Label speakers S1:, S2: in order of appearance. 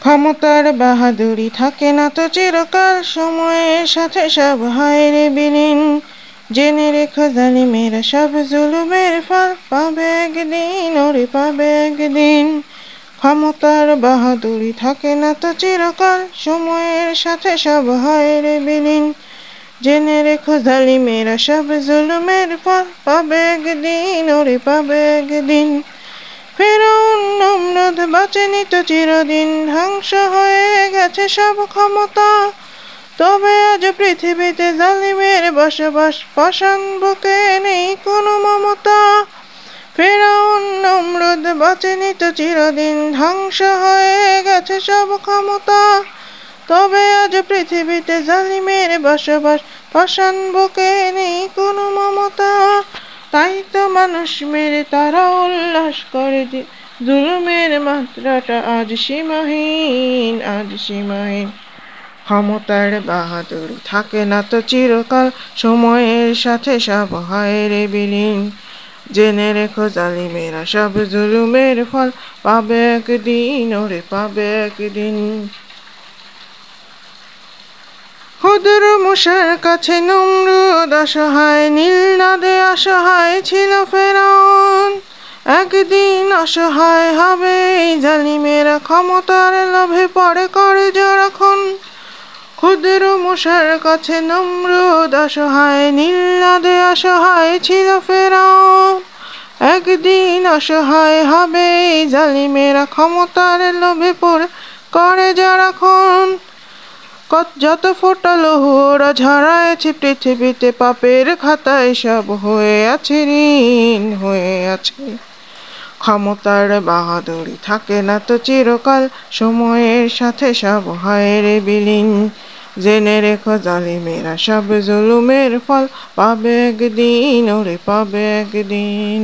S1: ক্ষমতার বাহাদুরি থাকে না তো চিরকাল, সময়ের সাথে সব হয় রে বিলীন। জেনে রেখো জালিমেরা সব জুলুমের ফল পাবে একদিন, ওরে পাবে একদিন। ক্ষমতার বাহাদুরি থাকে না তো চিরকাল, সময়ের সাথে সব হয় রে বিলীন। জেনে রেখো জালিমেরা সব জুলুমের ফল পাবে একদিন, ওরে পাবে একদিন। ফিরআউন নমরুদ বাঁচেনি তো চিরদিন, ধ্বংস হয়ে গেছে সব ক্ষমতা। তবে আজ পৃথিবীতে জালিমের বসবাস, পাষাণ বুকে নেই কোনো মমতা। ফিরআউন নমরুদ বাঁচেনি তো চিরদিন, ধ্বংস হয়ে গেছে সব ক্ষমতা। তবে আজ পৃথিবীতে জালিমের বসবাস, পাষাণ বুকে নেই কোনো মমতা। তাই তো মানুষ মেরে তারা উল্লাস করে, জুলুমের মাত্রাটা আজ সীমাহীন, আজ সীমাহীন। ক্ষমতার বাহাদুরি থাকে না তো চিরকাল, সময়ের সাথে সব হয় রে বিলীন। জেনে রেখো জালিমেরা সব জুলুমের ফল পাবে একদিন, ওরে পাবে একদিন। ক্ষুদ্র মূসার কাছে নমরুদ অসহায়, নীল নদে অসহায় ছিল ফেরাউন। একদিন অসহায় হবে এই জালিমেরা, ক্ষমতার লোভে পড়ে করে যখন। ক্ষুদ্র মূসার কাছে নমরুদ অসহায়, নীল নদে অসহায় ছিল ফেরাউন। একদিন অসহায় হবে এই জালিমেরা, ক্ষমতার লোভে পড়ে করে যখন। যত ফোঁটা লহু ওরা ঝরাইছে পৃথিবীতে, পাপের খাতায় সব হয়ে আছে ঋণ, হয়ে আছে। ক্ষমতার বাহাদুরি থাকে না তো চিরকাল, সময়ের সাথে সব হয় রে বিলীন। জেনে রেখো জালিমেরা সব জুলুমের ফল পাবে একদিন, ওরে পাবে একদিন।